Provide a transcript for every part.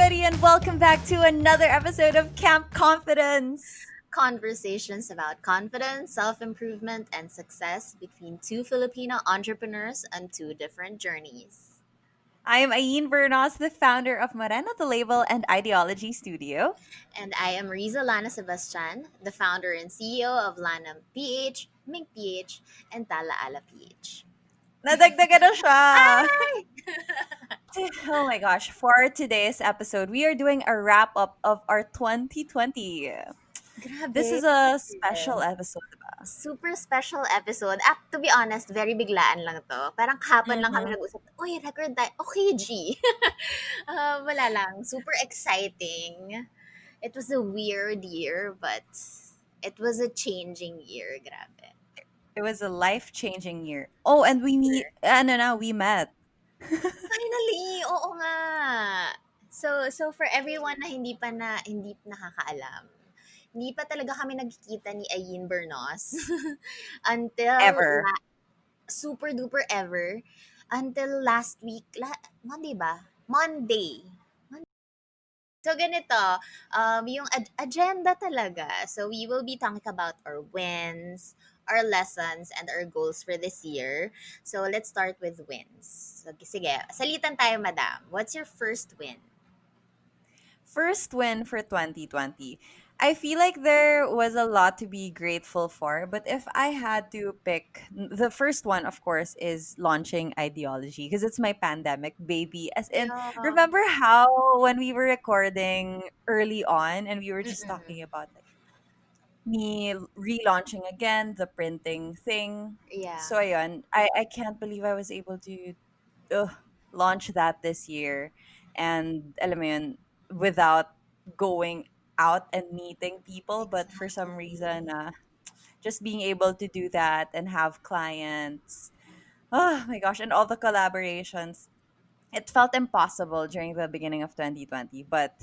everybody, and welcome back to another episode of Camp Confidence. Conversations about confidence, self improvement, and success between two Filipino entrepreneurs on two different journeys. I am Ayn Bernos, the founder of Morena the Label and Ideology Studio. And I am Rizza Lana Sebastian, the founder and CEO of lana.ph, mink.ph, and Tala.ph. Nadagdagan na siya! Ay! Oh my gosh, for today's episode, we are doing a wrap up of our 2020. This Grabe. is a special episode, ba? Super special episode. To be honest, very biglaan lang to. Parang kahapon lang kami Mm-hmm. nag-usap, uy, record tayo. Okay, G. Wala lang. Super exciting. It was a weird year, but it was a changing year. Grabe. It was a life changing year. Oh, and Super. we met. Finally, oo nga. So for everyone na hindi nakakaalam, hindi pa talaga kami nagkikita ni Ayin Bernos until Ever. super duper ever until last week, Monday ba? Monday. So ganito, yung agenda talaga. So we will be talking about our wins, our lessons, and our goals for this year. So let's start with wins. So, sige, salitan tayo, madam. What's your first win? First win for 2020. I feel like there was a lot to be grateful for, but if I had to pick, the first one, of course, is launching Ideology because it's my pandemic baby. As in, Yeah. remember how when we were recording early on and we were just Mm-mm. talking about like me relaunching again the printing thing. Yeah. So ayun, I can't believe I was able to uh, launch that this year and alam mo yun, without going out and meeting people, but for some Exactly. reason just being able to do that and have clients, oh my gosh, and all the collaborations, it felt impossible during the beginning of 2020, but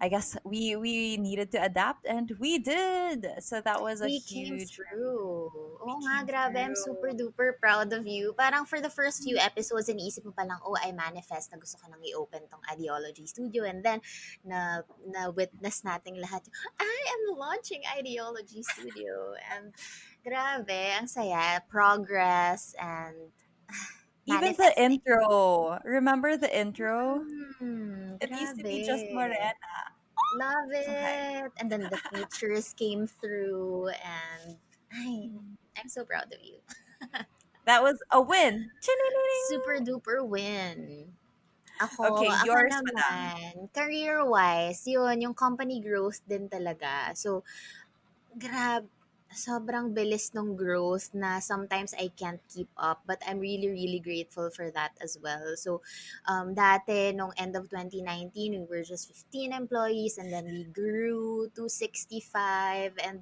I guess we needed to adapt and we did. So that was a We came huge through. we Oo nga, came grabe. I'm super through. duper proud of you. Parang for the first few episodes, iniisip mo pa lang, oh, I manifest na gusto ko nang i-open tong Ideology Studio. And then, na-witness nating lahat, I am launching Ideology Studio. And grabe, ang saya. Progress and Even the manifesting. intro. Remember the intro? It used to be just Grabe. Morena. Love So hype. it. And then the features came through and ay, I'm so proud of you. That was a win. Super Chin-wing-wing. duper win. Okay, Ako yours, madam. naman, career-wise, yun, yung company growth din talaga. So, grab, sobrang bilis ng growth na sometimes I can't keep up, but I'm really, really grateful for that as well. So, dati, nung end of 2019, we were just 15 employees and then we grew to 65 and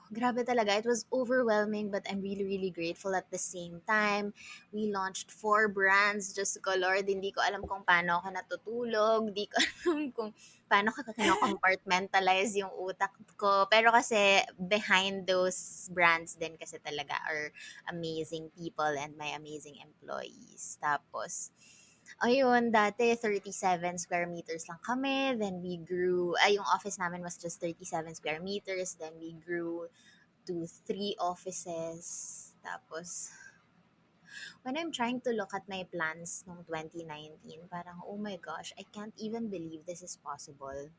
grabe talaga. It was overwhelming, but I'm really, really grateful at the same time. We launched 4 brands just ko, Lord. Hindi ko alam kung paano ako natutulog. Hindi ko alam kung paano ko kino-compartmentalize yung utak ko. Pero kasi behind those brands din kasi talaga are amazing people and my amazing employees. Tapos, ayun, dati 37 square meters lang kami. Then we grew, yung office namin was just 37 square meters. Then we grew to 3 offices. Tapos, when I'm trying to look at my plans nung 2019, parang, oh my gosh, I can't even believe this is possible.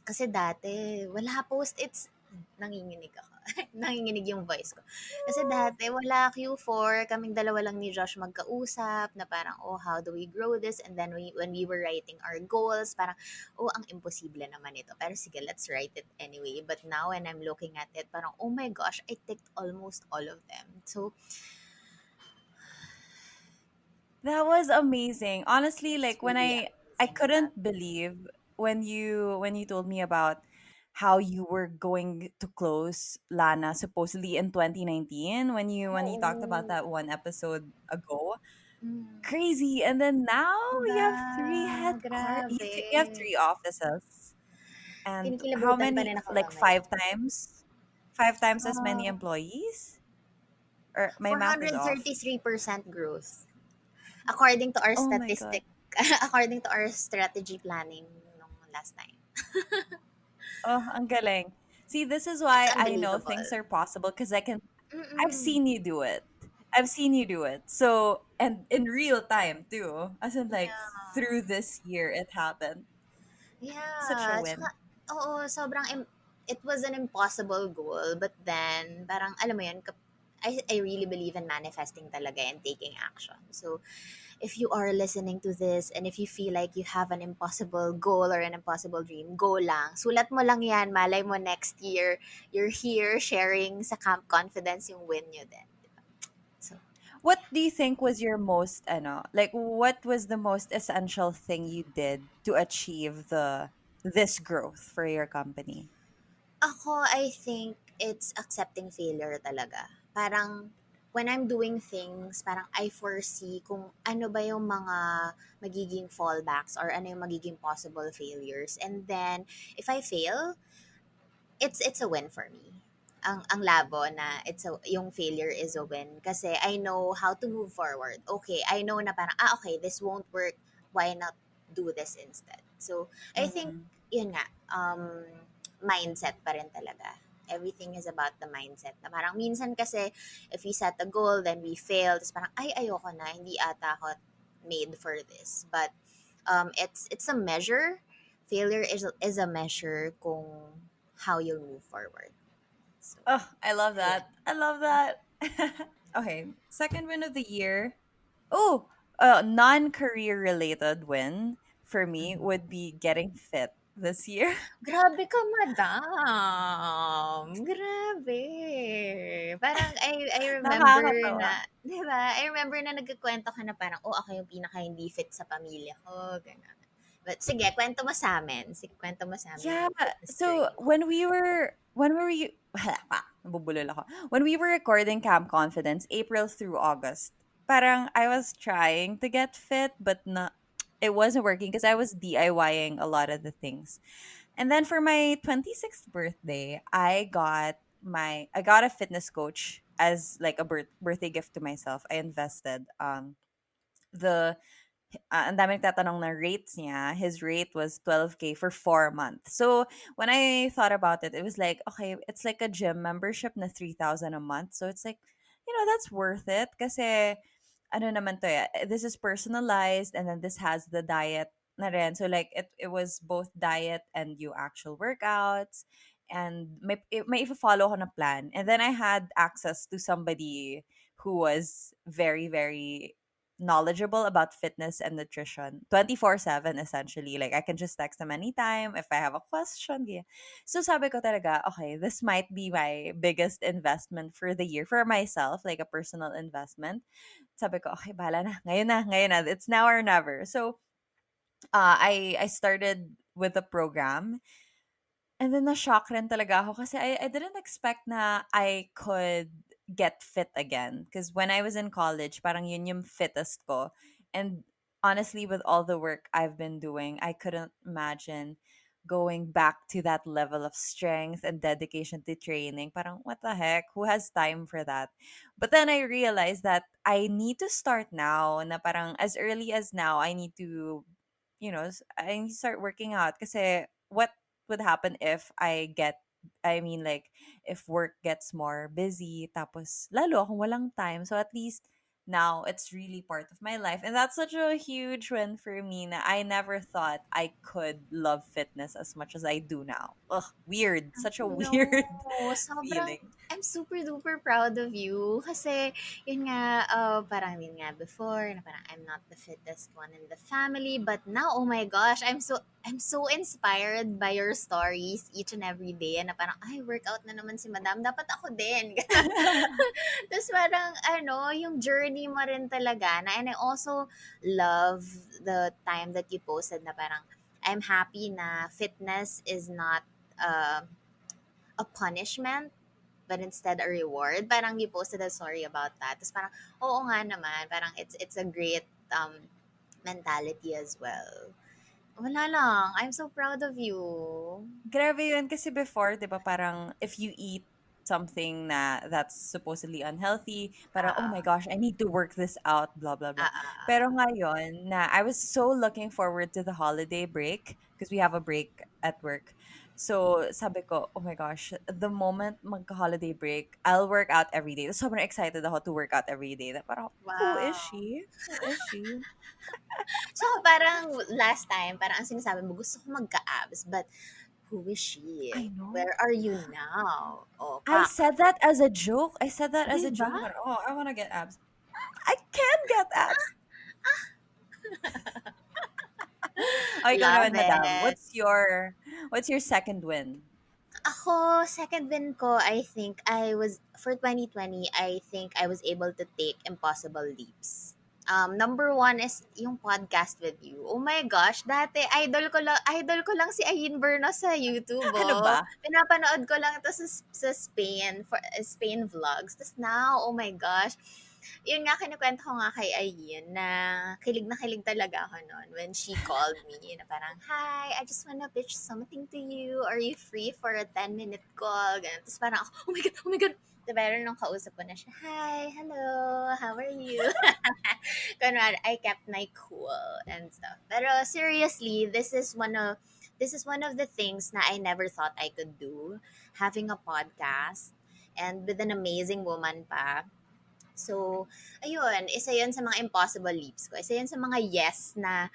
Kasi dati, wala post-its. Nanginginig ako. Nanginginig yung voice ko. Kasi dati, wala Q4. Kaming dalawa lang ni Josh magkausap na parang, oh, how do we grow this? And then when we were writing our goals, parang, oh, ang imposible naman ito. Pero sige, let's write it anyway. But now, when I'm looking at it, parang, oh my gosh, I ticked almost all of them. So, That was amazing. Honestly, it's like when really I amazing, diba? couldn't believe when you told me about how you were going to close Lana supposedly in 2019 when you talked about Oo. that one episode ago. Mm. Crazy. And then now Diba? you have three Grabe. you have three offices. And how Kinikilabutan pa many, rin ako like mamaya. five times as many Ah, employees? Or my math is off. 433% growth according to our Oh my god. statistic. according to our strategy planning nung last time. Oh, ang galing. See, this is It's why I know unbelievable. things are possible because I've Mm-mm. seen you do it. I've seen you do it. So, and in real time too. As in like Yeah. through this year it happened. Such a Yeah. Tsaka, win. oo, it was an impossible goal. But then, parang, alam mo yun, I really believe in manifesting talaga and taking action. So, if you are listening to this and if you feel like you have an impossible goal or an impossible dream, go lang. Sulat mo lang yan. Malay mo next year, you're here sharing sa Camp Confidence yung win nyo din. So, What do you think was your most like what was the most essential thing you did to achieve the this growth for your company? ako, I think it's accepting failure talaga. Parang, when I'm doing things, parang I foresee kung ano ba yung mga magiging fallbacks or ano yung magiging possible failures. And then, if I fail, it's a win for me. Ang labo na yung failure is a win kasi I know how to move forward. Okay, I know na parang okay, this won't work. Why not do this instead? So, I think Mhm. yun nga mindset pa rin talaga. Everything is about the mindset. Na parang minsan kasi if we set a goal then we fail, tapos parang ay ayoko na, hindi ata ako made for this. But it's a measure. Failure is a measure kung how you'll move forward. So, Oh, I love ayan. that. I love that. Okay, second win of the year. Oh, non-career related win for me Mhm. would be getting fit this year. Grabe ka, madam. Grabe. Parang I remember Nakakatawa. na, di ba? I remember na nagkukwento ka na parang, oh, ako yung pinaka hindi fit sa pamilya ko. Ganun. But sige, kwento mo sa amin. Sige, kwento mo sa amin Yeah. yung fitness So journey mo. when we were nabubulol ako. When we were recording Camp Confidence, April through August, parang I was trying to get fit, but not it wasn't working because I was DIYing a lot of the things. And then for my 26th birthday, I got a fitness coach as like a birthday gift to myself. I invested the ang dami nagtatanong na rates niya. His rate was 12K for 4 months. So, when I thought about it, it was like, okay, it's like a gym membership na 3,000 a month. So, it's like, that's worth it. Kasi, ano naman to this is personalized and then this has the diet na rin. So, like, it was both diet and you actual workouts. And may follow ko na plan. And then I had access to somebody who was very, very knowledgeable about fitness and nutrition 24/7 essentially. Like I can just text them anytime if I have a question. Yeah. So sabi ko talaga, okay, this might be my biggest investment for the year for myself, like a personal investment. Sabi ko, okay, bahala na. Ngayon na. It's now or never. So I started with the program. And then na-shock rin talaga ako kasi I didn't expect na I could get fit again. Because when I was in college, parang yun yung fittest ko. And honestly, with all the work I've been doing, I couldn't imagine going back to that level of strength and dedication to training. Parang, what the heck? Who has time for that? But then I realized that I need to start now. Na parang as early as now, I need to, I need to start working out. Kasi what would happen if I mean like if work gets more busy tapos lalo akong walang time, so at least now it's really part of my life, and that's such a huge win for me na I never thought I could love fitness as much as I do now. Ugh, weird, such a No, weird sobrang feeling. I'm super duper proud of you kasi yun nga parang yun nga before na parang I'm not the fittest one in the family, but now oh my gosh I'm so inspired by your stories each and every day na parang ay workout na naman si madam, dapat ako din. Tapos parang yung journey mo rin talaga na, and I also love the time that you posted na parang I'm happy na fitness is not uh, a punishment but instead a reward. Parang you posted a story about that. Tapos parang, oo nga naman, parang it's a great mentality as well. Wala lang. I'm so proud of you. Grabe yun kasi before 'di ba parang if you eat something that's supposedly unhealthy. Parang, oh my Ah, gosh, I need to work this out, blah, blah, blah. ah, ah, Pero ah. ngayon, na I was so looking forward to the holiday break because we have a break at work. So, sabi ko, oh my gosh, the moment magka-holiday break, I'll work out every day. Sobrang excited ako to work out every day. Na parang, who is Wow. she? Who is she? So, parang last time, parang ang sinasabi mo, gusto ko magka-abs, but who is she? I know. Where are you now? Oh, I pak. said that as a joke. I said that as Di a ba? joke. But, oh, I want to get abs. I can get abs. Oh, ikaw Love naman, madam. it. What's your second win? Ako, second win ko, I think for 2020, I think I was able to take impossible leaps. Number one is yung podcast with you. Oh my gosh, dati idol ko lang si Ayn Bernos sa YouTube, Ano oh. ba? Pinapanood ko lang ito sa Spain, for Spain vlogs. Tapos now, oh my gosh, yun nga, kinukwento ko nga kay Ayin na kilig talaga ako noon when she called me na parang, "Hi, I just wanna pitch something to you. Are you free for a 10-minute call?" Ganun. Tapos parang ako, "Oh my God, oh my God." Pero nung kausap ko na siya, "Hi, hello, how are you?" Kunwari, I kept my cool and stuff. Pero seriously, this is one of the things na I never thought I could do. Having a podcast and with an amazing woman pa. So, ayun, isa yun sa mga impossible leaps ko. Isa yun sa mga yes na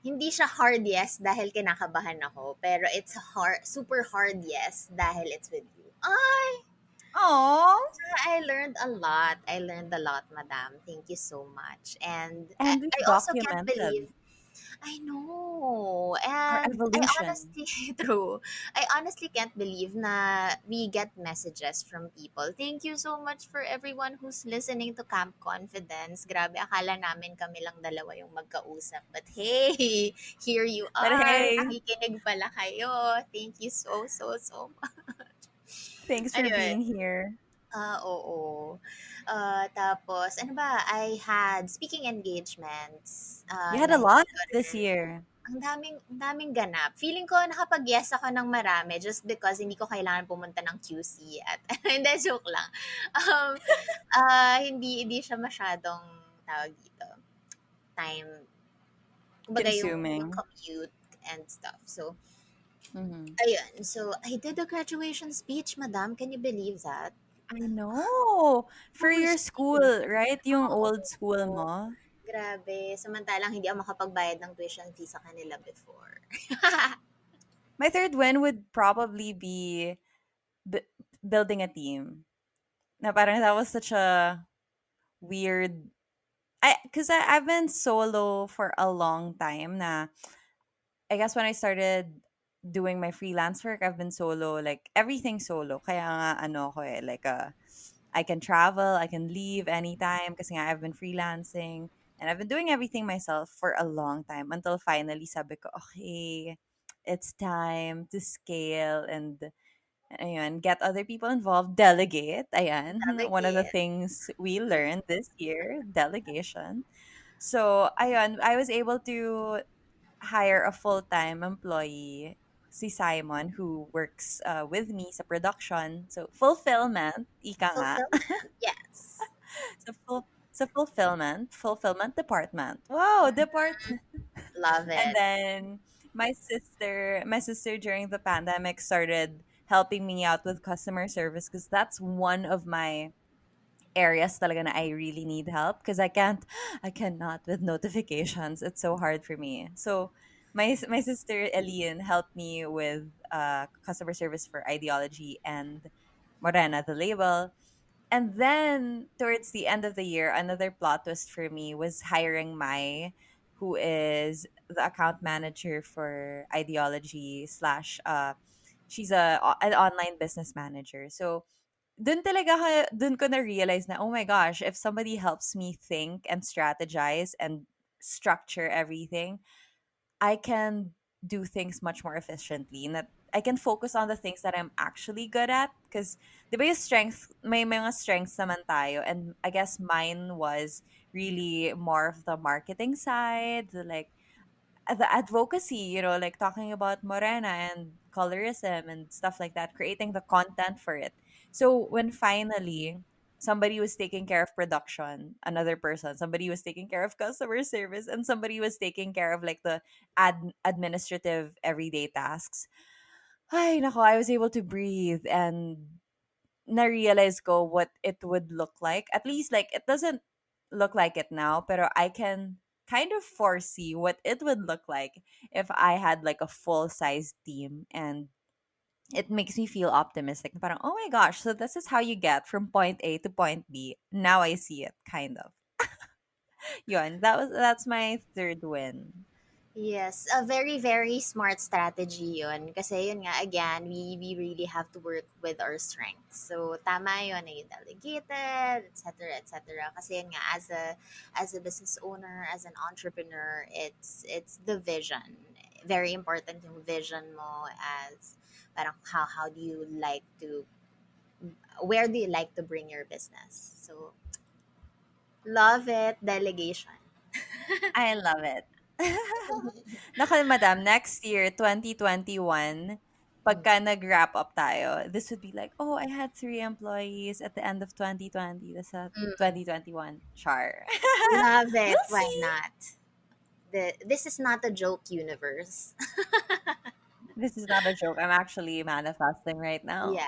hindi siya hard yes dahil kinakabahan ako, pero it's a super hard yes dahil it's with you. Ay, Oh, I learned a lot. I learned a lot, madam. Thank you so much. And I, and we've I also can't believe documented I know. our And I evolution. honestly, true. I honestly can't believe na we get messages from people. Thank you so much for everyone who's listening to Camp Confidence. Grabe, akala namin kami lang dalawa yung magkausap. But hey, here you But are. hey, Nakikinig pala kayo. Thank you so, so, so much. thanks for Ayun. being here. Oo. Tapos, ano ba, I had speaking engagements You had a na lot hindi ko this rin year. ang daming ganap. Feeling ko nakapag-yes ako ng marami just because hindi ko kailangan pumunta ng QC at hindi, joke lang. Um, hindi siya masyadong tawag dito, time, kumbaga yung Consuming. commute and stuff. So, Mm-hmm. ayun. So, I did a graduation speech, madam. Can you believe that? I know. For Holy your school, shit. right? Yung old school Oo. mo. Grabe. Samantalang hindi ako makapagbayad ng tuition fee sa kanila before. My third win would probably be b- building a team. Na parang that was such a weird because I've been solo for a long time na I guess when I started doing my freelance work, I've been solo, like everything solo. Kaya nga ano ko like I can travel, I can leave anytime kasi nga I've been freelancing and I've been doing everything myself for a long time until finally sabi ko, okay, it's time to scale and ayun, get other people involved, delegate. Ayan, one of the Navigate. things we learned this year, delegation. So, ayun, I was able to hire a full-time employee, si Simon, who works with me sa production. So, fulfillment, ika nga. Fulfillment. Yes. So, fulfillment department. Wow, department. Love And it. then my sister during the pandemic started helping me out with customer service because that's one of my areas talaga na I really need help because I cannot with notifications. It's so hard for me. So my sister Elian helped me with customer service for ideology and Morena the label. And then towards the end of the year, another plot twist for me was hiring Mai, who is the account manager for ideology slash she's an online business manager. So dun ko na realize na, oh my gosh, if somebody helps me think and strategize and structure everything, I can do things much more efficiently. And that I can focus on the things that I'm actually good at. Because, di ba yung strength, may mga strengths naman tayo. And I guess mine was really more of the marketing side, the advocacy, like talking about Morena and colorism and stuff like that, creating the content for it. So when finally somebody was taking care of production, another person, somebody was taking care of customer service, and somebody was taking care of like the administrative everyday tasks. Ay, nako, I was able to breathe and na-realize ko what it would look like. At least, like, it doesn't look like it now, pero I can kind of foresee what it would look like if I had like a full-size team, and it makes me feel optimistic. Parang, oh my gosh, so this is how you get from point A to point B. Now I see it, kind of. Yun, that's my third win. Yes, a very, very smart strategy yun. Kasi yun nga, again, we really have to work with our strengths. So, tama yun na you delegated, etc., etc. Kasi yun nga, as a business owner, as an entrepreneur, it's the vision. Very important yung vision mo as parang how do you like to, where do you like to bring your business? So, love it, delegation. I love it. Naku, madam, next year, 2021, pagka nag-wrap up tayo, this would be like, oh, I had 3 employees at the end of 2020. That's at Mm, 2021. Char. love it. We'll Why see. not? This is not a joke universe. This is not a joke. I'm actually manifesting right now. Yes.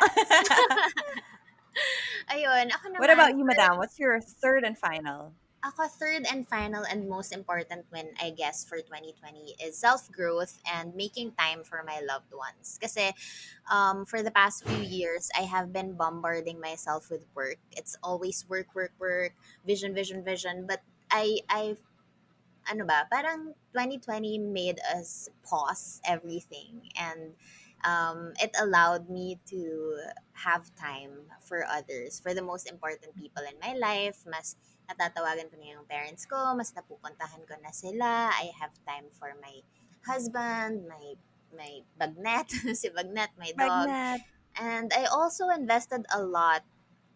Ayun, ako What naman about you, madam? What's your third and final? ako third and final and most important win I guess for 2020 is self-growth and making time for my loved ones. Kasi for the past few years I have been bombarding myself with work. It's always work, work, work, vision, vision, vision. But I ano ba, parang 2020 made us pause everything, and it allowed me to have time for others, for the most important people in my life. Mas natatawagan ko na yung parents ko, mas napupuntahan ko na sila. I have time for my husband, my bagnet, si bagnet, my dog. Magnat. And I also invested a lot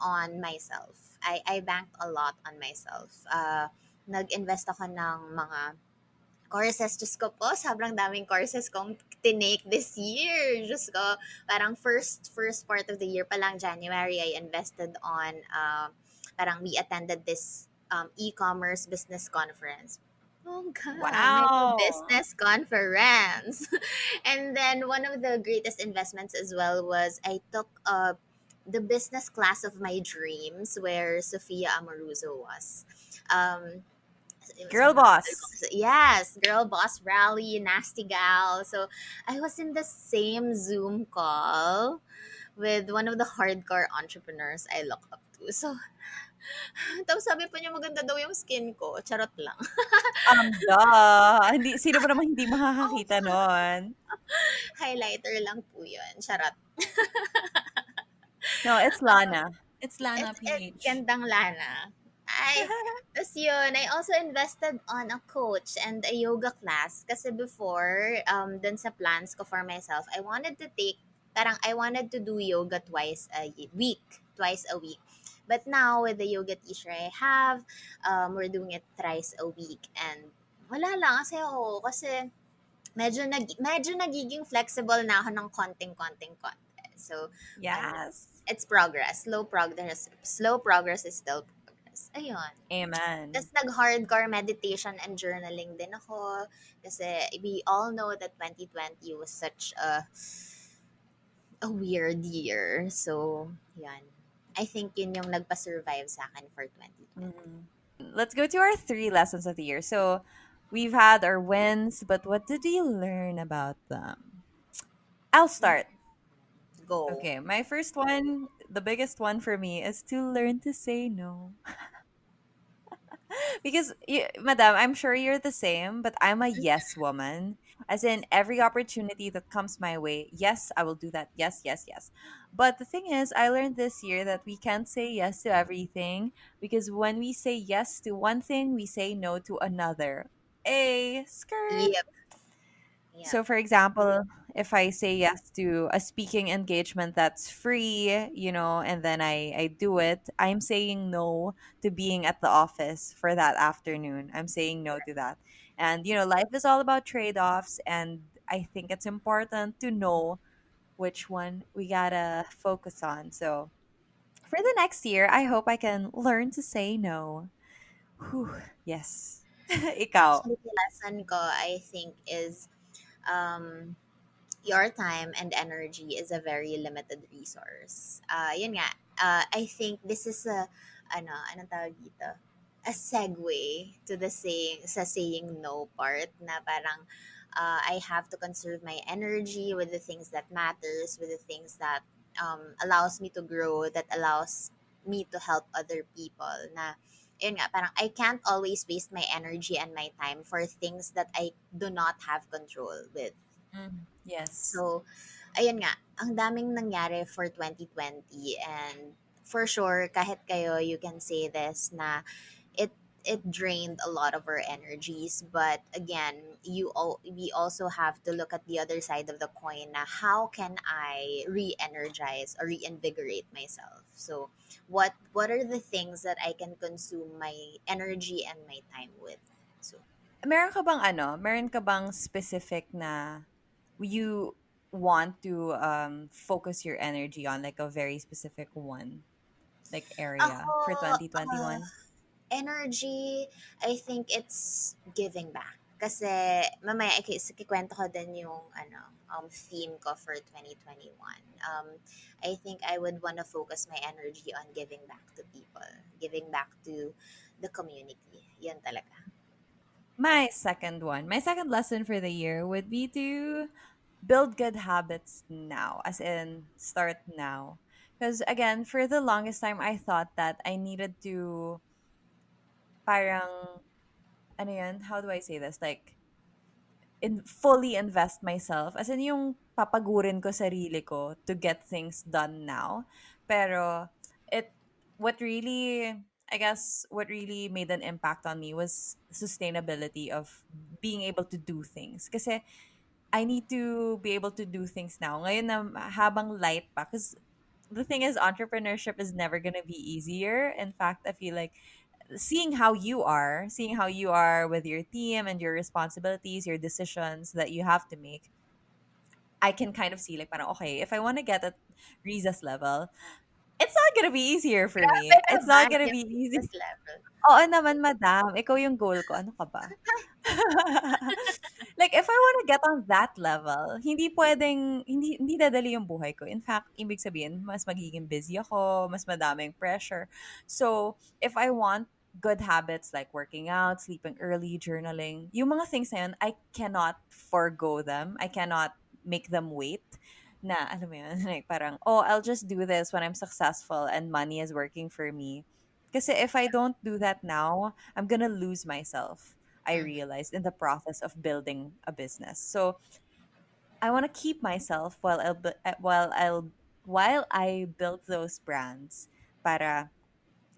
on myself. I banked a lot on myself. Nag-invest ako ng mga courses. Diyos ko po, sobrang daming courses kong tinake this year. Diyos ko, parang first part of the year pa lang, January, I invested on, parang we attended this e-commerce business conference. Oh God, may Wow. business conference. And then one of the greatest investments as well was I took the business class of my dreams where Sophia Amoruso was. Um, it was Girl boss. yes, girl boss rally, nasty gal. So I was in the same Zoom call with one of the hardcore entrepreneurs I look up to. So, tapos sabi pa niya maganda daw yung skin ko. Charot lang. Duh. Hindi, sino ba naman hindi makakakita nun? Highlighter lang po yun. Charot. No, it's Lana. It's It's lana.ph. gandang lana. Ay, tas yun, I also invested on a coach and a yoga class kasi before, dun sa plans ko for myself, I wanted to take, parang I wanted to do yoga twice a week. But now, with the yoga teacher I have, we're doing it thrice a week. And wala lang kasi medyo nagiging flexible na ako ng konting-konti. So, ano, Yes. it's progress. Slow progress is still progress. Ayun. Amen. Tapos nag-hardcore meditation and journaling din ako. Kasi we all know that 2020 was such a weird year. So, yan. I think yun yung nagpa-survive sa akin for 2020. Mhm. Let's go to our 3 lessons of the year. So we've had our wins, but what did we learn about them? I'll start. Go. Okay, my first one, the biggest one for me is to learn to say no. Because, madam, I'm sure you're the same, but I'm a yes woman. As in, every opportunity that comes my way, yes, I will do that. Yes, yes, yes. But the thing is, I learned this year that we can't say yes to everything, because when we say yes to one thing, we say no to another. A skirt. Yep. Yep. So, for example, if I say yes to a speaking engagement that's free, and then I do it, I'm saying no to being at the office for that afternoon. I'm saying no to that. And, life is all about trade offs. And I think it's important to know. which one we gotta focus on. So for the next year, I hope I can learn to say no. Whew, yes. Ikaw. Actually, the lesson ko, I think, is um, your time and energy is a very limited resource. Yun nga, I think this is anong tawag dito? A segue to the saying no part na parang I have to conserve my energy with the things that matters, with the things that allows me to grow, that allows me to help other people na yun nga, parang I can't always waste my energy and my time for things that I do not have control with. Yes. So, ayun nga, ang daming nangyari for 2020 and for sure, kahit kayo, you can say this na it it drained a lot of our energies. But again, we also have to look at the other side of the coin na how can I re-energize or reinvigorate myself? So, what are the things that I can consume my energy and my time with? So, Meron ka bang specific na you want to focus your energy on, like a very specific one, like ako, area for uh, 2021? energy, I think it's giving back. Kasi mamaya ikikwento ko din yung theme ko for 2021. I think I would want to focus my energy on giving back to people, giving back to the community. Yan talaga. My second lesson for the year would be to build good habits now, as in start now. Because again, for the longest time, I thought that I needed to parang, ano yan, how do I say this? Like, fully invest myself. As in, yung papagurin ko sarili ko to get things done now. Pero, it, what really, I guess, what really made an impact on me was sustainability of being able to do things. Kasi, I need to be able to do things now. Ngayon na habang light pa. Because the thing is, entrepreneurship is never going to be easier. In fact, I feel like seeing how you are with your team and your responsibilities, your decisions that you have to make, I can kind of see like, parang, okay, if I want to get at Riza's level, it's not gonna be easier for Grabe me. It's not naman gonna yung be easy. business level. Oo naman, madam. Ikaw yung goal ko. Ano ka ba? Like, if I want to get on that level, hindi dadali yung buhay ko. In fact, ibig sabihin, mas magiging busy ako, mas madaming pressure. So, if I want good habits like working out, sleeping early, journaling, yung mga things na yun, I cannot forgo them. I cannot make them wait. Na, alam mo yun, like parang, oh, I'll just do this when I'm successful and money is working for me. Kasi if I don't do that now, I'm gonna lose myself. I Mhm. realized in the process of building a business. So I want to keep myself while I build those brands. Para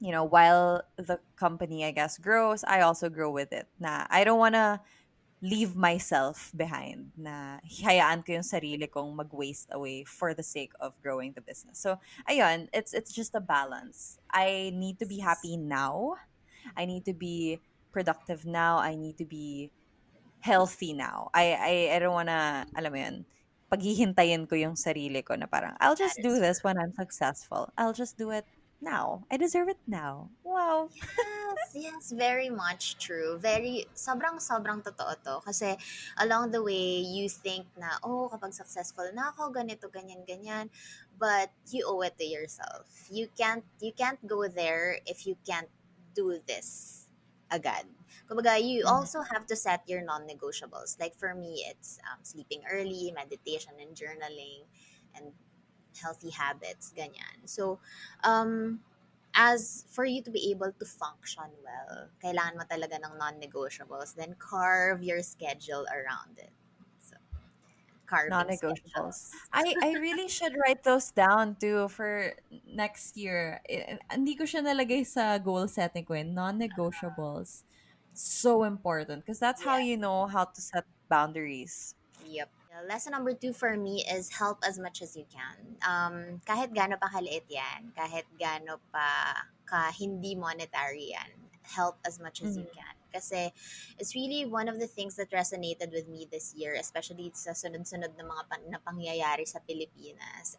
while the company I guess grows, I also grow with it. Na I don't want to leave myself behind. Na hayaan ko yung sarili kong mag-waste away for the sake of growing the business. So ayun, it's just a balance. I need to be happy now. I need to be productive now. I need to be healthy now. I don't wanna, alam mo yun, paghihintayin ko yung sarili ko na parang, I'll That just is do this true. when I'm successful. I'll just do it now. I deserve it now. Wow. Yes, yes, very much true. Very, sobrang totoo to. Kasi along the way, you think na, oh, kapag successful na ako, ganito, ganyan, ganyan. But you owe it to yourself. You can't go there if you can't do this agad. Kumbaga, you Mhm. also have to set your non-negotiables. Like for me, it's sleeping early, meditation and journaling, and healthy habits, ganyan. So, as for you to be able to function well, kailangan mo talaga ng non-negotiables. Then carve your schedule around it. So, carving Non-negotiables. schedules. I really should write those down too for next year. Hindi ko siya nalagay sa goal setting ko. Non-negotiables. So important because that's how you Yes. know how to set boundaries. Yep. Lesson number two for me is help as much as you can. Kahit gaano pa kaliit yan, kahit gaano pa ka hindi monetary yan, help as much as you Mhm. can. Kasi it's really one of the things that resonated with me this year, especially sa sunod-sunod na mga na pangyayari sa Pilipinas.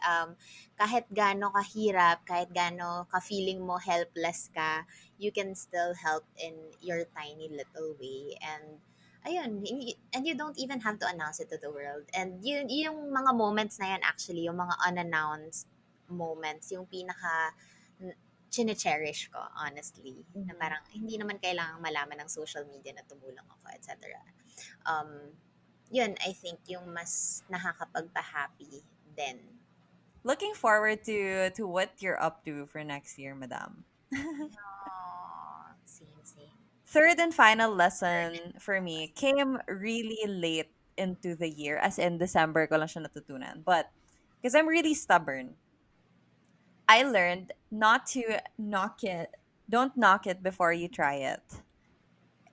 Kahit gaano kahirap, kahit gaano ka-feeling mo helpless ka, you can still help in your tiny little way. And ayun, and you don't even have to announce it to the world. And yung mga moments na yan actually, yung mga unannounced moments, yung pinaka chine-cherish ko, honestly. Na Mhm. parang hindi naman kailangang malaman ng social media na tumulong ako, etc. Um, yun, I think yung mas nakakapagpa-happy din. Looking forward to what you're up to for next year, madam. Yeah, same, same. Third and final lesson for me came really late into the year, as in December ko lang siya natutunan. But because I'm really stubborn, I learned not to knock it. Don't knock it before you try it.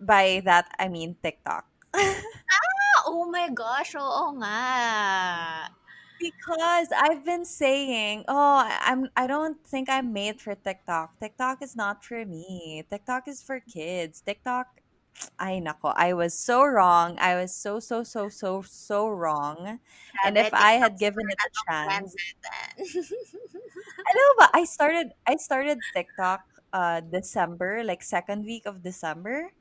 By that I mean TikTok. Ah, oh my gosh, oo nga. Because I've been saying, "Oh, I don't think I'm made for TikTok. TikTok is not for me. TikTok is for kids. TikTok." Ay nako, I was so wrong. I was so wrong. And Grabe, if I had TikTok's for given it a ano, Gen chance, Z then. I know ba I started TikTok December, like second week of December.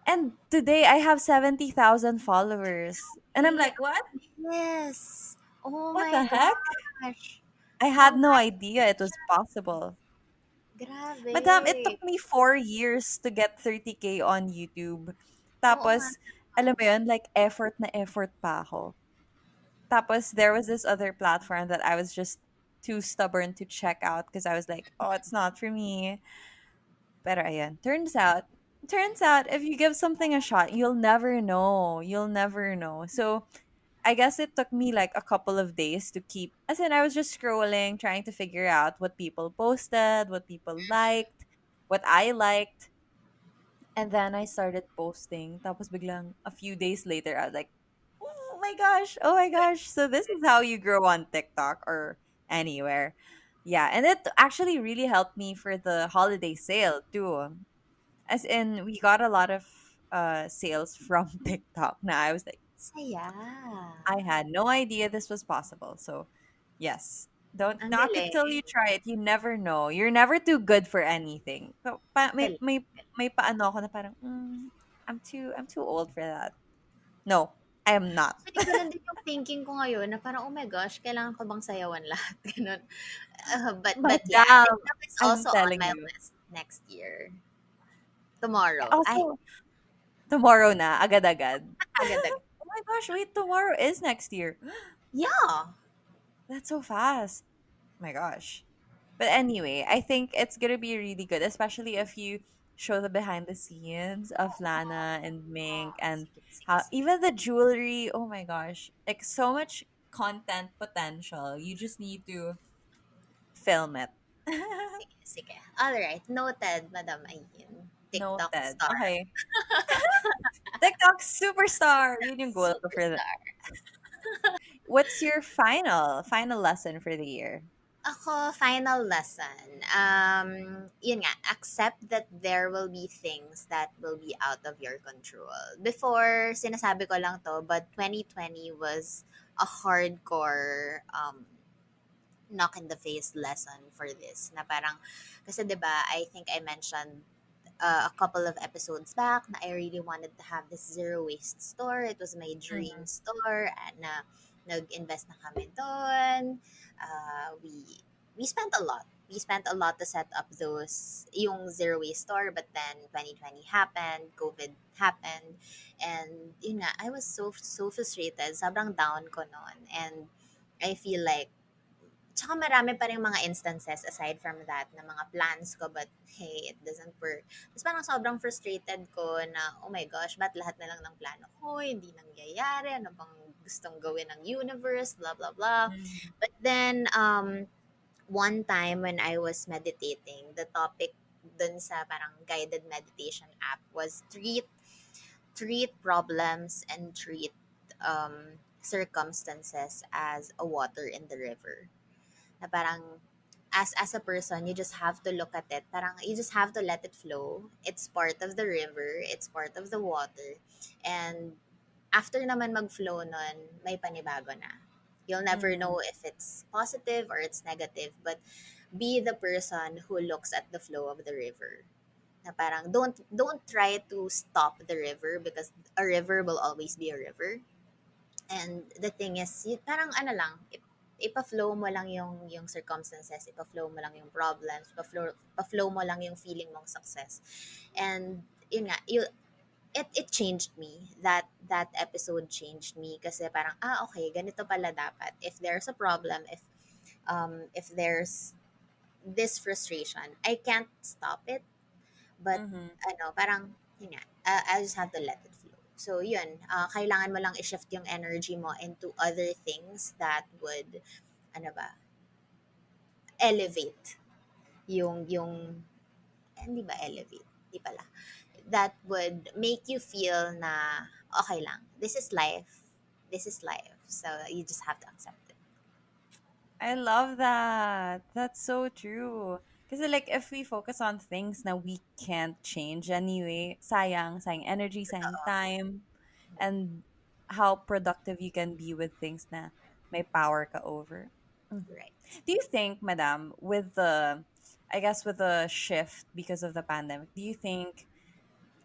And today I have 70,000 followers. And I'm Grabe, like, "What? yes. Oh What my the heck?" gosh. I had no idea it Congratulations. was possible. Madam, it took Grabe. me 4 years to get 30K on YouTube. Oo nga. Tapos, alam mo yun, like effort na effort pa ako. Tapos, there was this other platform that I was just too stubborn to check out because I was like, oh, it's not for me. Pero ayan, turns out, if you give something a shot, you'll never know. You'll never know. So, I guess it took me like a couple of days to keep, as in, I was just scrolling, trying to figure out what people posted, what people liked, what I liked. And then I started posting. Tapos biglang a few days later, I was like, oh my gosh, oh my gosh. So this is how you grow on TikTok or anywhere. Yeah, and it actually really helped me for the holiday sale too. As in, we got a lot of sales from TikTok. Now I was like, Saya. I had no idea this was possible. So, yes. Don't Ang knock it galing. till you try it. You never know. You're never too good for anything. So, Galing. may paano ako na parang, I'm too old for that. No, I am not. Actually, ganun din yung thinking ko ngayon na parang, oh my gosh, kailangan ko bang sayawan lahat? Ganun. But yeah, Madam, TikTok is I'm also on telling my you. list next year. Tomorrow. Ay, Also, tomorrow na, agad-agad. agad-agad. Oh my gosh, wait, tomorrow is next year. Yeah. That's so fast. My gosh. But anyway, I think it's gonna be really good, especially if you show the behind the scenes of Lana and Mink and Sige, sige, how sige. even the jewelry, oh my gosh, like so much content potential. You just need to film it. Sige, sige. Alright, noted, Madam Ayin. TikTok Noted. star. Okay. TikTok superstar. Yun yung goal ko for the. Superstar. What's your final lesson for the year? Ako, final lesson. Yun nga, accept that there will be things that will be out of your control. Before, sinasabi ko lang to, but 2020 was a hardcore knock in the face lesson for this. Na parang, kasi 'di ba I think I mentioned a couple of episodes back na I really wanted to have this zero waste store. It was my dream Mhm. store and na nag-invest na kami doon. We spent a lot. We spent a lot to set up yung zero waste store, but then 2020 happened, COVID happened, and yun nga, I was so frustrated. Sobrang down ko noon. And I feel like tsaka marami pa ring mga instances aside from that na mga plans ko but hey, it doesn't work. Tapos parang sobrang frustrated ko na, oh my gosh, ba't lahat na lang ng plano ko, hindi nangyayari, ano bang gustong gawin ng universe, blah, blah, blah. Mhm. But then, one time when I was meditating, the topic dun sa parang guided meditation app was treat problems and treat circumstances as a water in the river na parang as a person, you just have to look at it. Parang you just have to let it flow. It's part of the river, it's part of the water. And after naman mag-flow nun, may panibago na. You'll never Mm-hmm. know if it's positive or it's negative, but be the person who looks at the flow of the river. Na parang don't try to stop the river, because a river will always be a river. And the thing is, parang ano lang, ipa-flow mo lang yung circumstances, ipa-flow mo lang yung problems, pa-flow mo lang yung feeling mong success. And yun nga, it changed me. That episode changed me, kasi parang okay, ganito pala dapat. If there's a problem, if there's this frustration, I can't stop it, but Mm-hmm. ano, parang yun nga, I just have to let it flow. So yun, kailangan mo lang i-shift yung energy mo into other things that would ano ba, elevate yung hindi ba elevate? Di pala. That would make you feel na okay lang. This is life. This is life. So you just have to accept it. I love that. That's so true. Because like if we focus on things that we can't change anyway, sayang energy, sayang time, and how productive you can be with things na may power ka over. Mhm. Right. Do you think, Madam, with the, I guess with the shift because of the pandemic, do you think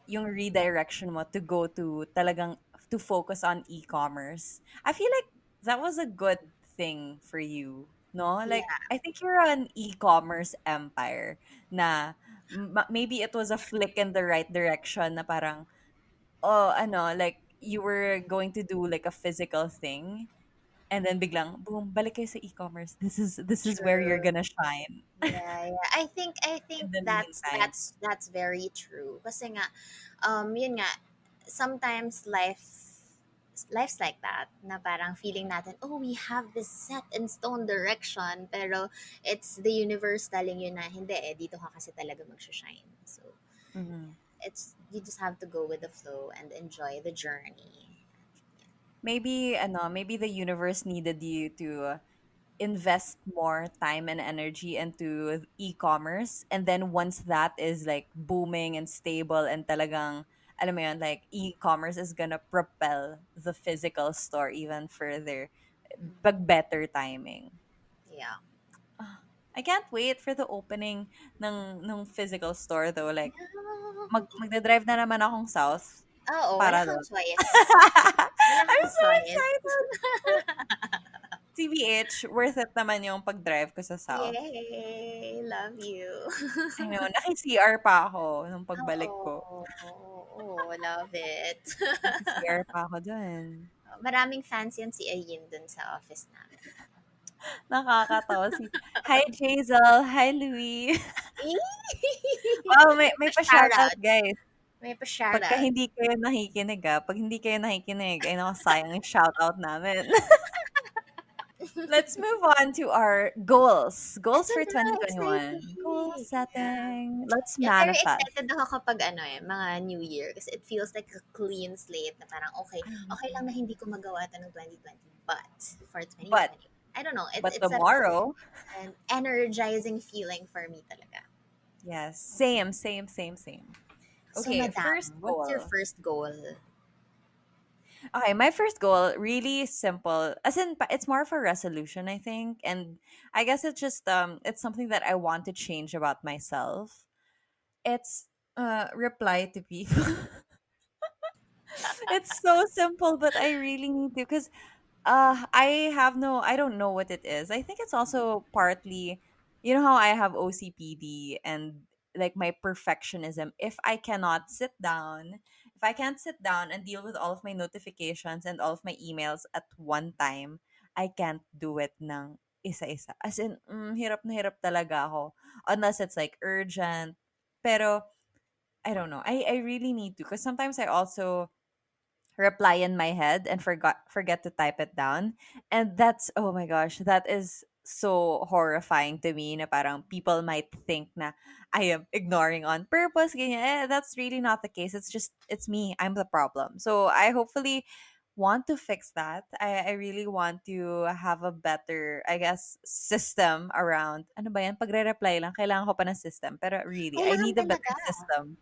yung redirection mo to go to talagang to focus on e-commerce. I feel like that was a good thing for you, no? Yeah. Like I think you're an e-commerce empire na maybe it was a flick in the right direction na parang oh ano like you were going to do like a physical thing and then biglang boom balik kayo sa e-commerce. This is where you're True. gonna shine Yeah, yeah. I think in the that's meantime. that's that's very true. Kasi nga, yun nga, sometimes life's like that, na parang feeling natin, oh, we have this set in stone direction, pero it's the universe telling you na, hindi dito ka kasi talaga mag-shine. So, Mhm. you just have to go with the flow and enjoy the journey. Maybe the universe needed you to invest more time and energy into e-commerce and then once that is like booming and stable and talagang alam mo yun, like e-commerce is gonna propel the physical store even further Mhm. pag better timing. Yeah. Ah, I can't wait for the opening ng physical store though, like Yeah. magdadrive na naman akong south Oo, wala para kang doon. choice. Wala I'm kang so choice. excited. TBH, worth it naman yung pag-drive ko sa South. Yay! Love you. I know, naki-CR pa ako nung pagbalik ko. Oo, oo, love it. Naki-CR pa ako dun. Maraming fans yan si Ayin dun sa office namin. Nakakatawa si Hi Jazel, hi Louie. Eee! Wow, may pa-shoutout Pa-shoutouts. guys. May Pagka pa-shoutout. hindi kayo nakikinig pag hindi kayo nakikinig, ay naku, sayang yung shoutout namin. Let's move on to our goals. Goals Eto for na, 2021. Goal exciting. Yeah. setting. Let's Yeah, very manifest. excited ako kapag mga New Year, kasi it feels like a clean slate, na parang okay, I okay lang na know. hindi ko magawa 'to ng 2020, but for But 2020, I don't know, but it's tomorrow, an energizing feeling for me talaga. yes, same. So, Okay, madam, first what's your goal. first goal? Okay, my first goal really simple. As in, it's more of a resolution, I think, and I guess it's just it's something that I want to change about myself. It's reply to people. It's so simple, but I really need to because I don't know what it is. I think it's also partly, you know how I have OCPD and like my perfectionism. If I can't sit down and deal with all of my notifications and all of my emails at one time, I can't do it ng isa-isa. As in, hirap na hirap talaga ako. Unless it's like urgent. Pero, I don't know. I really need to. Because sometimes I also reply in my head and forget to type it down. And that's oh my gosh, that is so horrifying to me na parang people might think na I am ignoring on purpose. Ganyan. That's really not the case. It's just it's me. I'm the problem. So I hopefully want to fix that. I really want to have a better, I guess, system around, ano ba yan, pagre-reply lang, kailangan ko pa ng system. Pero really, I Kailangan need a better talaga. system.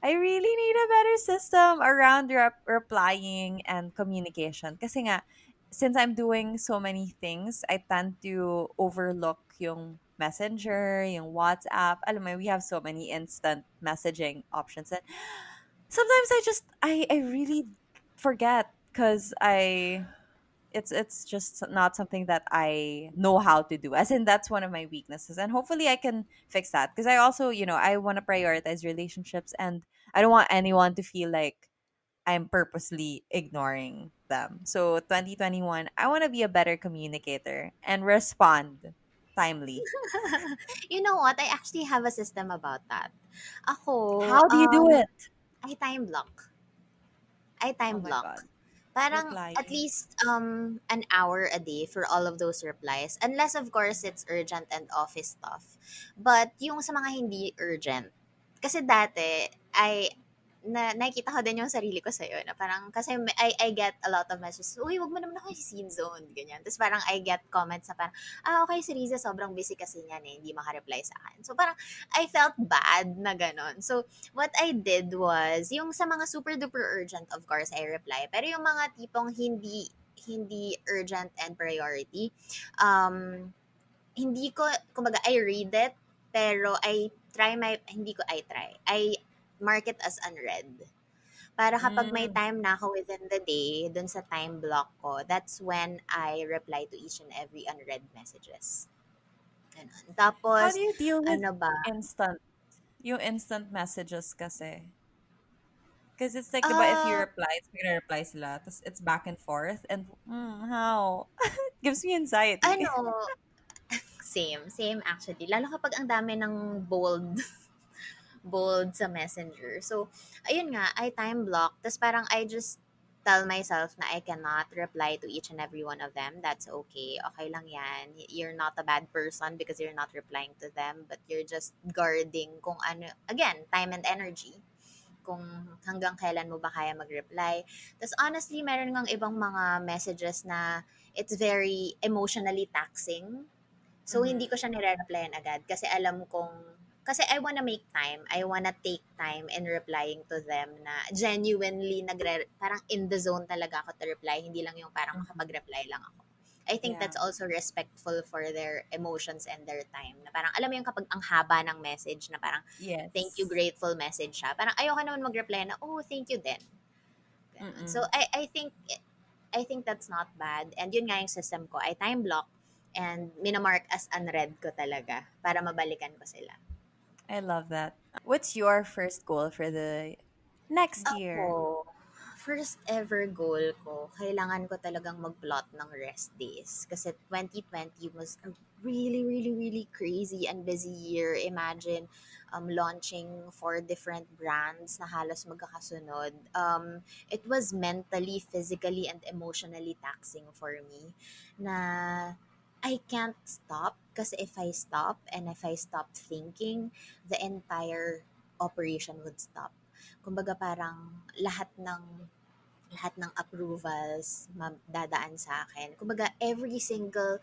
I really need a better system around replying and communication. Kasi nga, since I'm doing so many things, I tend to overlook yung Messenger, yung WhatsApp. Alam mo, we have so many instant messaging options. And sometimes I really forget because it's just not something that I know how to do. As in, that's one of my weaknesses, and hopefully I can fix that. Because I also, I want to prioritize relationships, and I don't want anyone to feel like I'm purposely ignoring them. So 2021, I want to be a better communicator and respond timely. You know what? I actually have a system about that. Ako, How do you do it? I time block. I Oh time my god, block. Parang at replying. least an hour a day for all of those replies. Unless of course it's urgent and office stuff. But yung sa mga hindi urgent. Kasi dati, nakikita ko din yung sarili ko sa'yo na parang, kasi I get a lot of messages, uy, wag mo naman ako scene zone, ganyan. Tapos parang I get comments na parang, okay, si Riza, sobrang busy kasi niyan eh, hindi maka-reply sa akin. So parang, I felt bad na ganon. So, what I did was, yung sa mga super duper urgent, of course, I reply. Pero yung mga tipong hindi urgent and priority, um, hindi ko, kumbaga, I read it, pero I mark it as unread. Para kapag may Mm. time na ako within the day, dun sa time block ko, that's when I reply to each and every unread messages. Ganun. How Tapos, do you deal with ano ba? instant yung instant messages kasi? Because it's like, 'di ba, if you Uh, reply, it's gonna reply sila, tas it's back and forth, and how? It gives me anxiety. ano, same actually. Lalo kapag ang dami ng bold, bold sa messenger. So, ayun nga, I time block. Tapos parang I just tell myself na I cannot reply to each and every one of them. That's okay. Okay lang yan. You're not a bad person because you're not replying to them, but you're just guarding kung ano, again, time and energy. Kung hanggang kailan mo ba kaya mag-reply. Tapos honestly, meron ngang ibang mga messages na it's very emotionally taxing. So, hindi Mhm. ko siya nire-replyan agad kasi alam kong, kasi I wanna make time. I wanna take time in replying to them na genuinely parang in the zone talaga ako to reply. Hindi lang yung parang Mhm. makapag-reply lang ako. I think Yeah. that's also respectful for their emotions and their time. Na parang, alam mo yung kapag ang haba ng message na parang, thank you, Yes. grateful message siya. Parang ayoko naman mag-reply na, oh, thank you din. Ganon. So, Mm. I think that's not bad. And yun nga yung system ko. I time block and minamark as unread ko talaga para mabalikan ko sila. I love that. What's your first goal for the next year? Ako, first ever goal ko, kailangan ko talagang mag-plot ng rest days. Kasi 2020 was a really, really, really crazy and busy year. Imagine launching 4 different brands na halos magkakasunod. It was mentally, physically, and emotionally taxing for me na I can't stop kasi if I stop and if I stop thinking, the entire operation would stop. Kumbaga parang lahat ng approvals dadaan sa akin. Kumbaga every single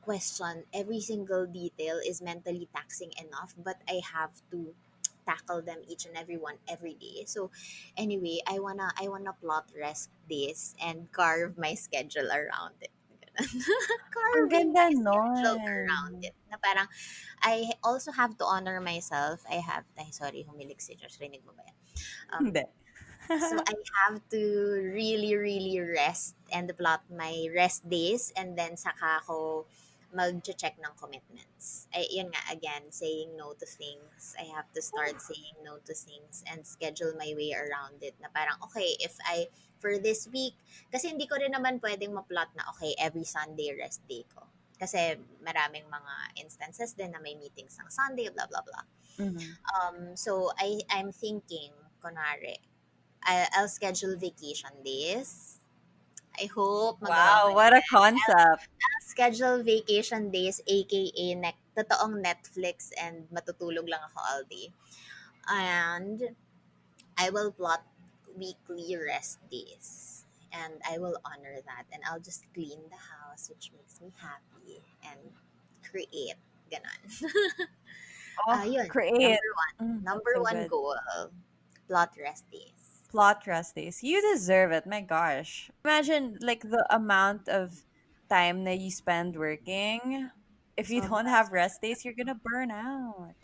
question, every single detail is mentally taxing enough, but I have to tackle them each and every one every day. So anyway, I wanna plot rest days and carve my schedule around it. Ang Carving ganda my schedule nun. around it. Na parang I also have to honor myself. Ay sorry, humilig si Josh. Rinig mo ba yan? Um, Hindi. So I have to really, really rest and plot my rest days and then saka ako mag-check ng commitments. Ay, yun nga, again, saying no to things. I have to start saying no to things and schedule my way around it na parang, okay, for this week, kasi hindi ko rin naman pwedeng ma-plot na, okay, every Sunday rest day ko. Kasi maraming mga instances din na may meetings ng Sunday, blah, blah, blah. Mhm. So I'm thinking, kunwari, I'll schedule vacation days. I hope magawa ko Wow, what a yan. concept. I'll schedule vacation days, aka totoong Netflix and matutulog lang ako all day. And I will plot weekly rest days. and I will honor that, and I'll just clean the house, which makes me happy, and create ganon. Oh, Yun, create. number one. That's Number so one good. goal, plot rest days. Plot rest days. You deserve it. My gosh. Imagine like the amount of time that you spend working. If you don't Sobra, have rest sobra. days, you're gonna burn out.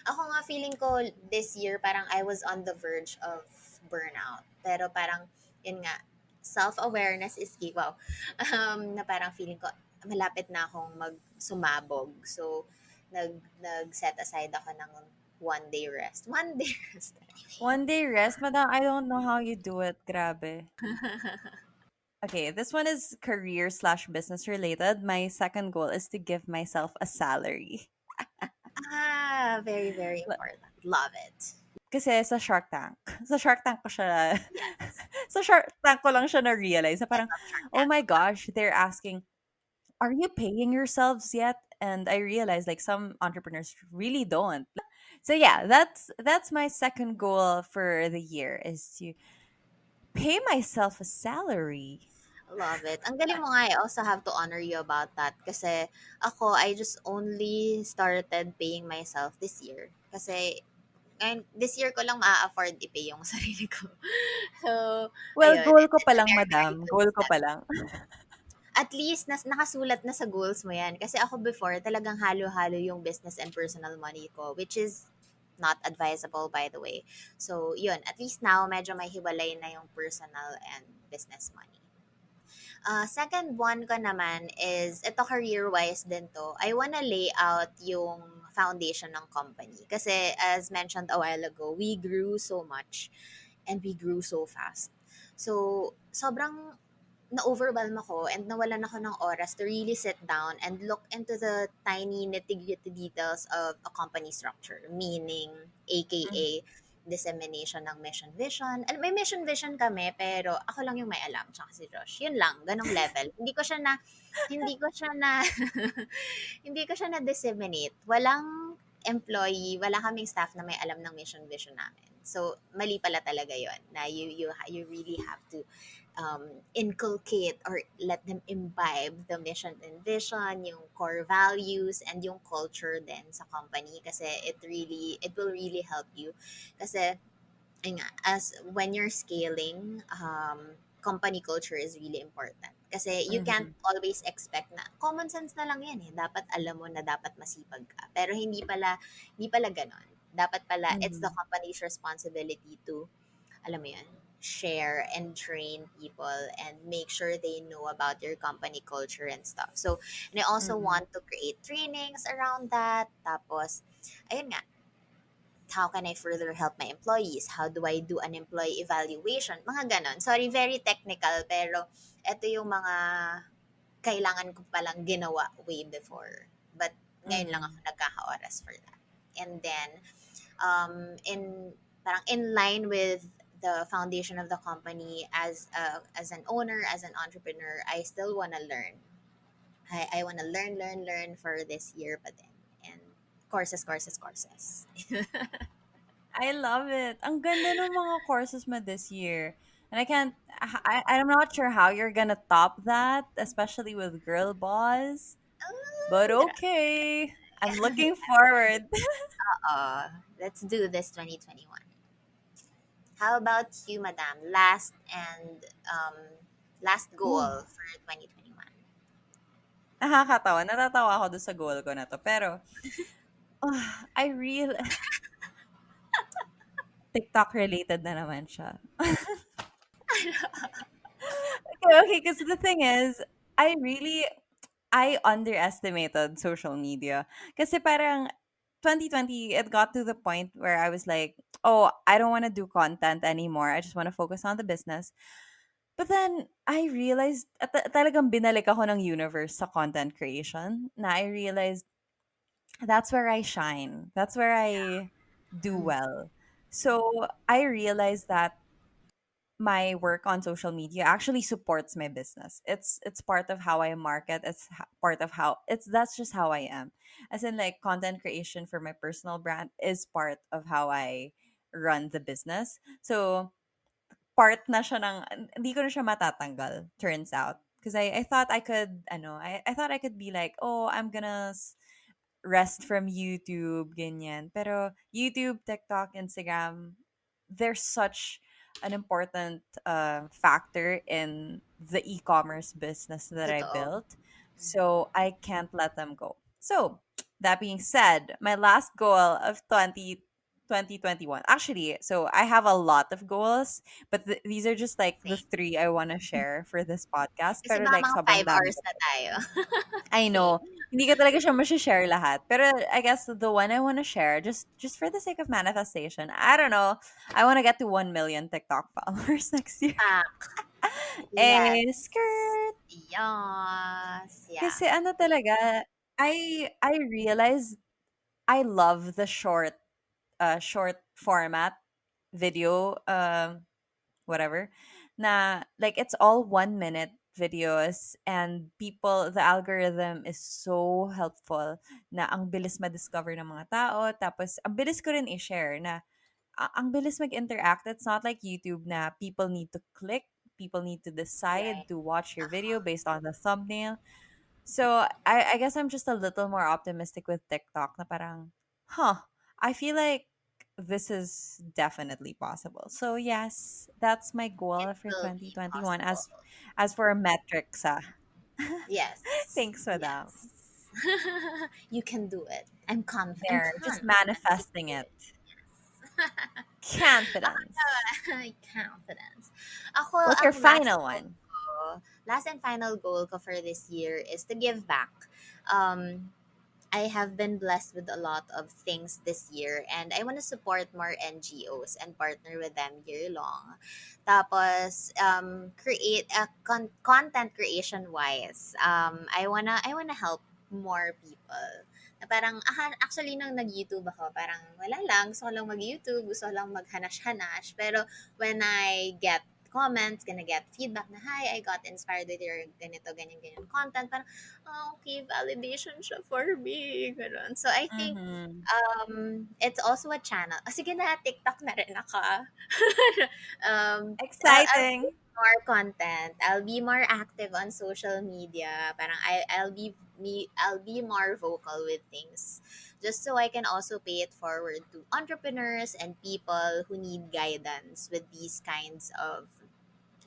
Ako nga feeling ko this year parang I was on the verge of burnout. Pero parang yun nga, self-awareness is key. Wow. Na parang feeling ko malapit na akong sumabog. So nag-set aside ako ng 1 day rest. 1 day rest anyway. 1 day rest, madam. I don't know how you do it. Grabe. Okay, this one is career slash business related. My second goal is to give myself a salary. Very, very important. Love it. Kasi sa Shark Tank, sa Shark Tank ko siya, Yes. sa Shark Tank ko lang siya na-realize na I parang, love Shark oh Tank. my gosh, they're asking, are you paying yourselves yet? And I realized like some entrepreneurs really don't. So yeah, that's my second goal for the year is to pay myself a salary. Love it. Ang galing mo nga, I also have to honor you about that. Kasi ako, I just only started paying myself this year. Kasi, and this year ko lang maa-afford i-pay yung sarili ko. So, Well, ayun. goal ko pa It's a lang, very, very madam. good Goal ko step. pa lang. At least, nakasulat na sa goals mo yan. Kasi ako before, talagang halo-halo yung business and personal money ko, which is not advisable, by the way. So, yun. At least now, medyo may hiwalay na yung personal and business money. Second one ko naman is, ito career-wise din to, I wanna lay out yung foundation ng company. Kasi as mentioned a while ago, we grew so much and we grew so fast. So, sobrang na-overwhelm ako and nawalan ako ng oras to really sit down and look into the tiny nitty-gritty details of a company structure. Meaning, Mhm, aka, dissemination ng mission vision. May mission vision kami, pero ako lang yung may alam, tsaka si Josh. Yun lang, ganong level. Hindi ko siya na, hindi ko siya na-disseminate. Walang employee, wala kaming staff na may alam ng mission vision namin. So, mali pala talaga yon na you really have to inculcate or let them imbibe the mission and vision, yung core values, and yung culture din sa company kasi it will really help you. Kasi, ayun nga, as when you're scaling, company culture is really important. Kasi you can't mhm, always expect na common sense na lang yan eh. Dapat alam mo na dapat masipag ka. Pero hindi pala ganon. Dapat pala, it's the mhm, company's responsibility to, alam mo yan, share and train people and make sure they know about your company culture and stuff. So, and I also mhm, want to create trainings around that. Tapos, ayun nga, how can I further help my employees? How do I do an employee evaluation? Mga ganon. Sorry, very technical, pero ito yung mga kailangan ko palang ginawa way before. But ngayon lang ako mhm, nagkaka-oras for that. And then, in parang in line with the foundation of the company as an owner, as an entrepreneur, I still want to learn. I want to learn for this year pa din. And courses. I love it. Ang ganda ng mga courses mo this year. And I can't, I'm not sure how you're gonna top that, especially with Girl Boss. But okay. I'm looking forward. Let's do this 2021. How about you, Madam? Last Ooh, goal for 2021. nakakatawa. Natatawa ako doon sa goal ko na to. Pero, I real TikTok related na naman siya. Okay, because the thing is, I underestimated social media. Kasi parang 2020, it got to the point where I was like, oh, I don't want to do content anymore. I just want to focus on the business. But then I realized, talagang binalik ako ng universe sa content creation. Na I realized that's where I shine. That's where I do Mm, well. So I realized that my work on social media actually supports my business. It's part of how I market. Part of how it's that's just how I am. As in like content creation for my personal brand is part of how I run the business. So part na siya ng, hindi ko na siya matatanggal, turns out. Because I thought I could, I thought I could be like, oh, I'm gonna rest from YouTube, ganyan. Pero YouTube, TikTok, Instagram, they're such an important factor in the e-commerce business that I Totoo. built. So I can't let them go. So that being said, my last goal of 2021. Actually, so I have a lot of goals, but these are just like the Same. three I want to share for this podcast. Kasi Pero baka like mga sobrang 5 hours dami. na tayo. I Same. know. Hindi ko talaga siya share lahat. Pero I guess the one I want to share, just for the sake of manifestation, I don't know. I want to get to 1 million TikTok followers next year. Yes. Eh, skirt. Yes. Yeah. Kasi ano talaga, I realized I love the short format video, whatever, na like it's all 1 minute videos, and people, the algorithm is so helpful, na ang bilis ma-discover ng mga tao, tapos ang bilis ko rin i-share na ang bilis mag-interact. It's not like YouTube na people need to click, people need to decide Right. to watch your video based on the thumbnail. So I guess I'm just a little more optimistic with TikTok na parang, I feel like this is definitely possible. So yes, that's my It goal for will be 2021. possible. As for metrics, Yes. thanks for them. Yes. You can do it. I'm There, just confident you can manifesting do it. it. Ako Confidence. naman, confidence. Ako, What's your ang last final goal one? ko, last and final goal ko for this year is to give back. Um, I have been blessed with a lot of things this year, and I want to support more NGOs and partner with them year long. Tapos create a content creation wise. I wanna help more people. Na parang actually nung nag-YouTube ako, parang wala lang, gusto ko lang mag-YouTube, gusto ko lang maghanas-hanas. Pero when I get comments, gonna get feedback na, hi, I got inspired with your ganito, ganyan, ganyan content. Parang, okay, validation siya for me. Ganun. So, I think Mm-hmm. it's also a channel. Oh, sige na, TikTok na rin ako. I'll Exciting. create more content. I'll be more active on social media. Parang I'll be more vocal with things. Just so I can also pay it forward to entrepreneurs and people who need guidance with these kinds of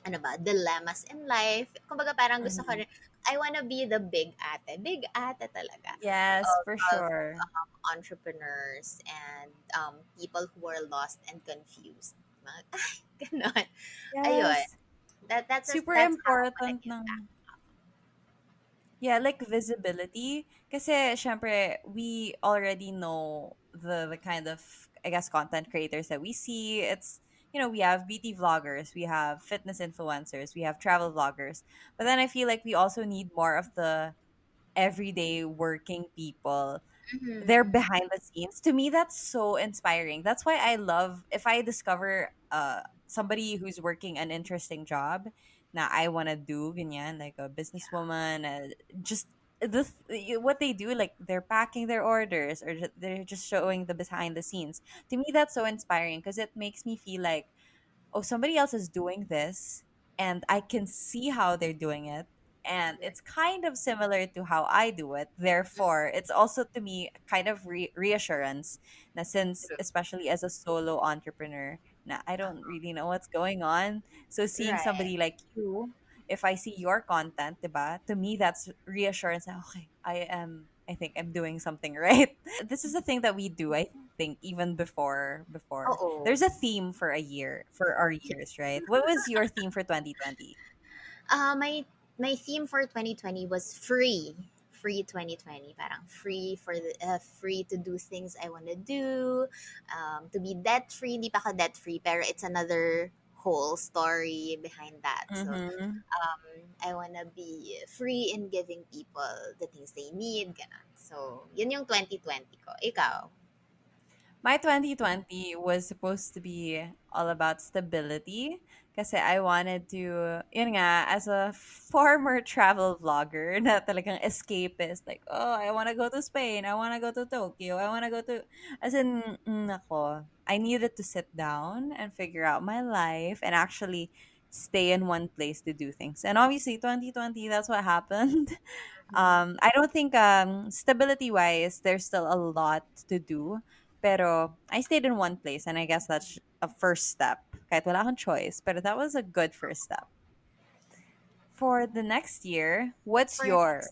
ano ba, dilemmas in life. Kumbaga parang gusto ko Mm-hmm. rin, I wanna be the big ate talaga Yes, of, for of sure. entrepreneurs and people who are lost and confused. Mga, ay, ganon. Ayun. Yes. Super That's how I wanna important give back. ng, yeah, like visibility. Kasi, syempre, we already know the kind of, I guess, content creators that we see. It's, we have beauty vloggers, we have fitness influencers, we have travel vloggers. But then I feel like we also need more of the everyday working people. They're Mm-hmm. behind the scenes. To me, that's so inspiring. That's why I love if I discover somebody who's working an interesting job na I want to do, ganyan, like a businesswoman, just what they do, like they're packing their orders, or they're just showing the behind the scenes. To me, that's so inspiring because it makes me feel like, oh, somebody else is doing this, and I can see how they're doing it. And Right. it's kind of similar to how I do it. Therefore, it's also to me kind of reassurance, na since, True. especially as a solo entrepreneur, na I don't really know what's going on. So seeing Right. somebody like you, if I see your content, diba, to me that's reassurance na, okay, I think I'm doing something right. This is a thing that we do, I think, even before. Oo. There's a theme for a year, for our years, right? What was your theme for 2020? My theme for 2020 was free. Free 2020. Parang free for free to do things I want to do. To be debt free. Hindi pa ako debt free, pero it's another whole story behind that. So, Mm-hmm. I want to be free in giving people the things they need. Ganun. So, yun yung 2020 ko. Ikaw? My 2020 was supposed to be all about stability Kasi I wanted to, yun nga, as a former travel vlogger na talagang escapist, like, oh, I want to go to Spain, I want to go to Tokyo, I want to go to, as in, nako, I needed to sit down and figure out my life and actually stay in one place to do things. And obviously, 2020, that's what happened. I don't think stability wise there's still a lot to do. Pero I stayed in one place and I guess that's a first step. Kahit wala akong choice, pero that was a good first step. For the next year, what's your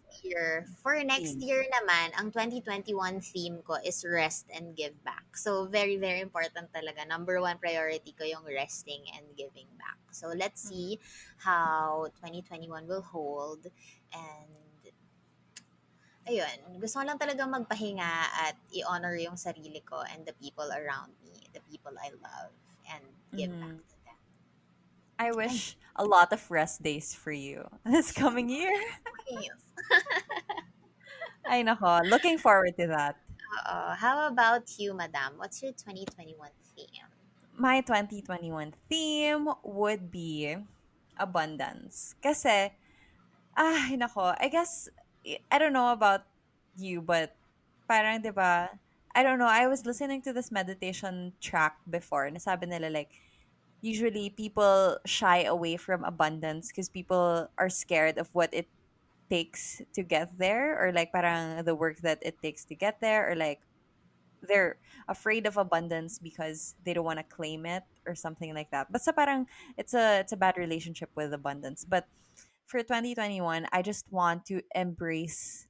For next theme? year naman, ang 2021 theme ko is rest and give back. So, very, very important talaga. Number one priority ko yung resting and giving back. So, let's see how 2021 will hold. And, ayun, gusto ko lang talaga magpahinga at i-honor yung sarili ko and the people around me, the people I love, and give back Mhm. to them. I Ay, wish a lot of rest days for you this coming year. yes. Ay nako, looking forward to that. How about you, Madam? What's your 2021 theme? My 2021 theme would be abundance. Kasi, nako, I guess, I don't know about you, but parang, di ba, I don't know, I was listening to this meditation track before, na sabi nila like, usually people shy away from abundance because people are scared of what it takes to get there, or like parang the work that it takes to get there, or like they're afraid of abundance because they don't want to claim it or something like that. But sa parang it's a bad relationship with abundance. But for 2021, I just want to embrace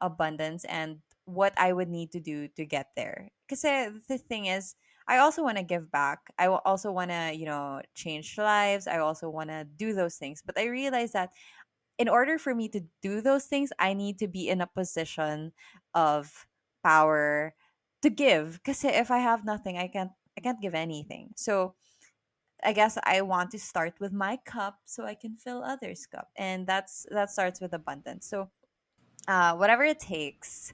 abundance and what I would need to do to get there. Because the thing is, I also want to give back. Also want to, change lives. I also want to do those things. But I realize that in order for me to do those things, I need to be in a position of power to give. Because if I have nothing, I can't give anything. So I guess I want to start with my cup so I can fill others' cup, and that starts with abundance. So whatever it takes.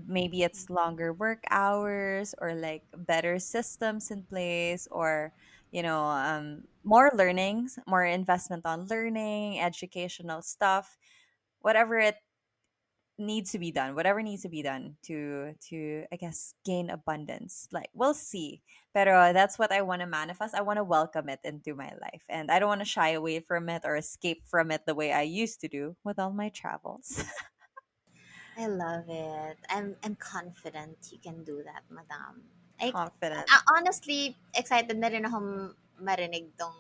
Maybe it's longer work hours or like better systems in place, or more learnings, more investment on learning, educational stuff, whatever it needs to be done, whatever needs to be done to I guess gain abundance. Like we'll see. Pero that's what I want to manifest. I want to welcome it into my life, and I don't want to shy away from it or escape from it the way I used to do with all my travels. I love it. I'm confident you can do that, Madam. Confident. Honestly, excited na rin akong marinig tong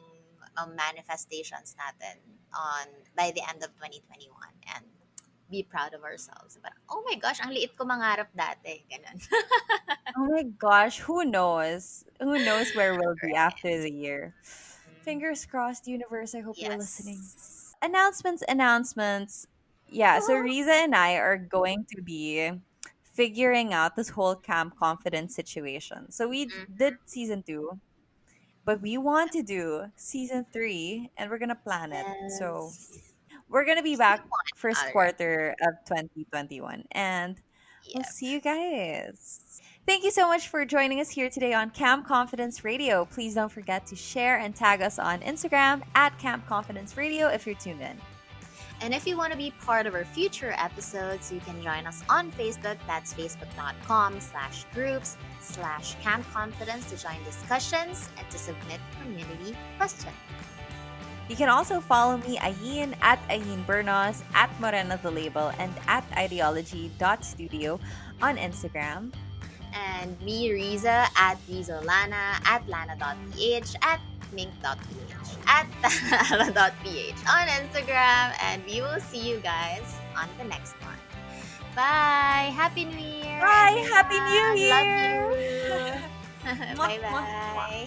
manifestations natin on by the end of 2021 and be proud of ourselves. But, oh my gosh, ang liit ko mangarap dati. Ganun. Oh my gosh, who knows? Who knows where we'll be after Right. the year? Fingers crossed, universe. I hope you're listening. Yes. Announcements. Yeah, so Riza and I are going to be figuring out this whole camp confidence situation. So we Mm, did season 2, but we want to do season 3 and we're going to plan it. So yes. we're going to be Season back one first already. quarter of 2021, and we'll Yep. see you guys. Thank you so much for joining us here today on Camp Confidence Radio. Please don't forget to share and tag us on Instagram at Camp Confidence Radio if you're tuned in. And if you want to be part of our future episodes, you can join us on Facebook. That's facebook.com/groups/Camp Confidence to join discussions and to submit community questions. You can also follow me, Ayin, at Ayn Bernos, at Morena the Label, and at ideology.studio on Instagram. And me, Riza, at Rizza Lana, at lana.ph, at mink.ph, at lana.ph on Instagram. And we will see you guys on the next one. Bye! Happy New Year, Bye! Happy New everyone! Love Year! you! Mwah, Bye mwah, mwah. bye!